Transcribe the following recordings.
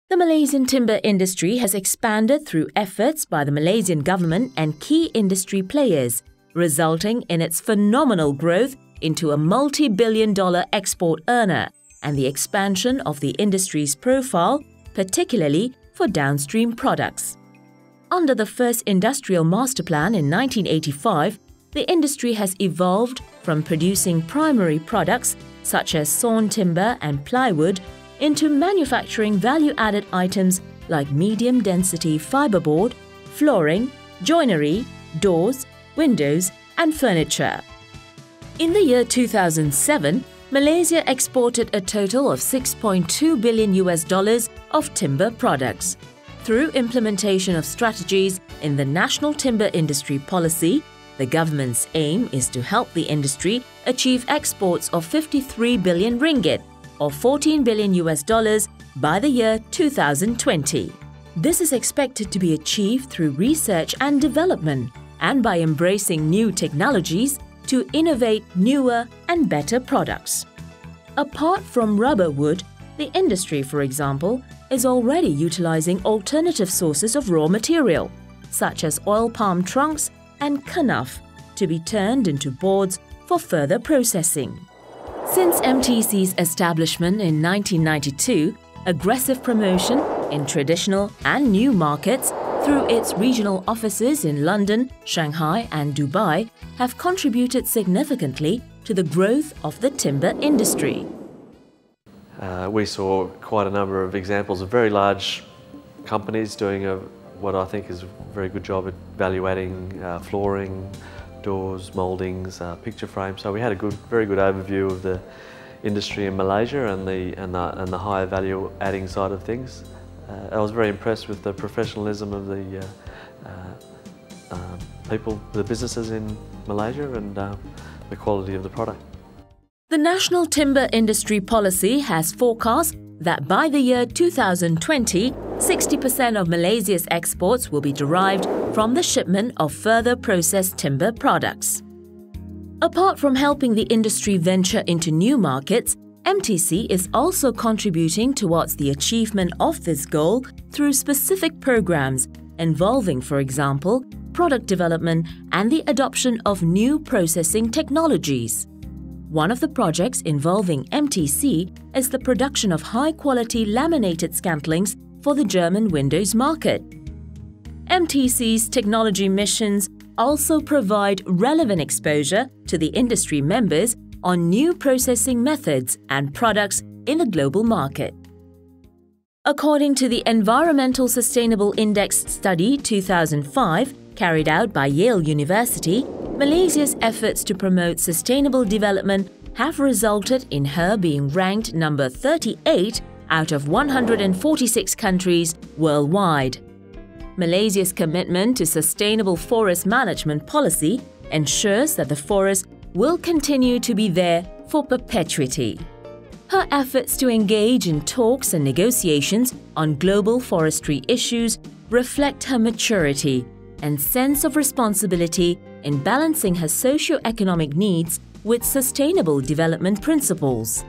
The Malaysian timber industry has expanded through efforts by the Malaysian government and key industry players, resulting in its phenomenal growth into a multi-billion-dollar export earner and the expansion of the industry's profile, particularly for downstream products. Under the first Industrial Master Plan in 1985, the industry has evolved from producing primary products such as sawn timber and plywood into manufacturing value-added items like medium-density fiberboard, flooring, joinery, doors, windows, and furniture. In the year 2007, Malaysia exported a total of $6.2 billion of timber products. Through implementation of strategies in the National Timber Industry Policy, the government's aim is to help the industry achieve exports of 53 billion ringgit or $14 billion by the year 2020. This is expected to be achieved through research and development and by embracing new technologies to innovate newer and better products. Apart from rubber wood, the industry, for example, is already utilizing alternative sources of raw material, such as oil palm trunks and kanaf, to be turned into boards for further processing. Since MTC's establishment in 1992, aggressive promotion in traditional and new markets through its regional offices in London, Shanghai and Dubai have contributed significantly to the growth of the timber industry. We saw quite a number of examples of very large companies doing what I think is a very good job at evaluating flooring, doors, mouldings, picture frames. So we had a very good overview of the industry in Malaysia and the higher value adding side of things. I was very impressed with the professionalism of the people, the businesses in Malaysia, and the quality of the product. The National Timber Industry Policy has forecast that by the year 2020, 60% of Malaysia's exports will be derived from the shipment of further processed timber products. Apart from helping the industry venture into new markets, MTC is also contributing towards the achievement of this goal through specific programs involving, for example, product development and the adoption of new processing technologies. One of the projects involving MTC is the production of high-quality laminated scantlings for the German windows market. MTC's technology missions also provide relevant exposure to the industry members on new processing methods and products in the global market. According to the Environmental Sustainable Index Study 2005, carried out by Yale University, Malaysia's efforts to promote sustainable development have resulted in her being ranked number 38 out of 146 countries worldwide. Malaysia's commitment to sustainable forest management policy ensures that the forest will continue to be there for perpetuity. Her efforts to engage in talks and negotiations on global forestry issues reflect her maturity and sense of responsibility in balancing her socio-economic needs with sustainable development principles.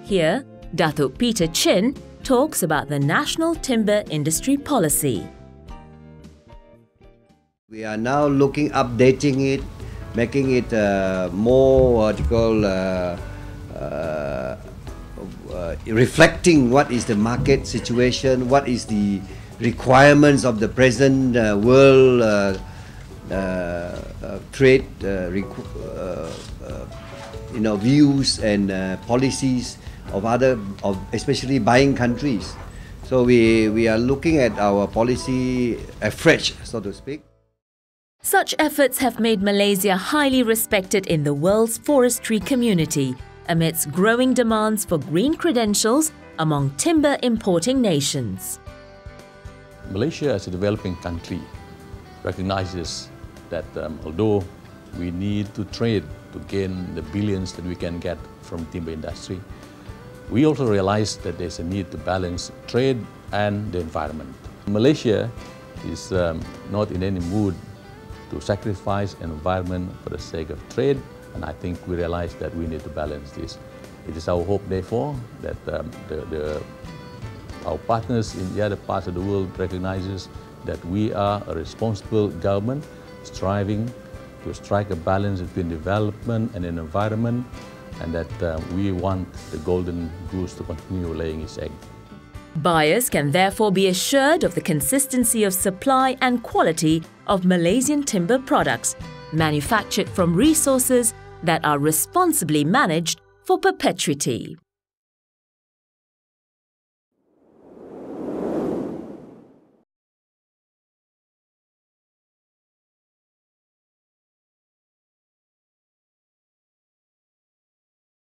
Here, Datuk Peter Chin talks about the National Timber Industry Policy. We are now updating it, making it more reflecting what is the market situation, what is the requirements of the present world trade views and policies of especially buying countries. So we are looking at our policy afresh, so to speak. Such efforts have made Malaysia highly respected in the world's forestry community amidst growing demands for green credentials among timber importing nations. Malaysia, as a developing country, recognizes that although we need to trade to gain the billions that we can get from timber industry, we also realize that there's a need to balance trade and the environment. Malaysia is not in any mood to sacrifice environment for the sake of trade, and I think we realize that we need to balance this. It is our hope, therefore, that the our partners in the other parts of the world recognizes that we are a responsible government striving to strike a balance between development and environment, and that we want the golden goose to continue laying its egg. Buyers can therefore be assured of the consistency of supply and quality of Malaysian timber products, manufactured from resources that are responsibly managed for perpetuity.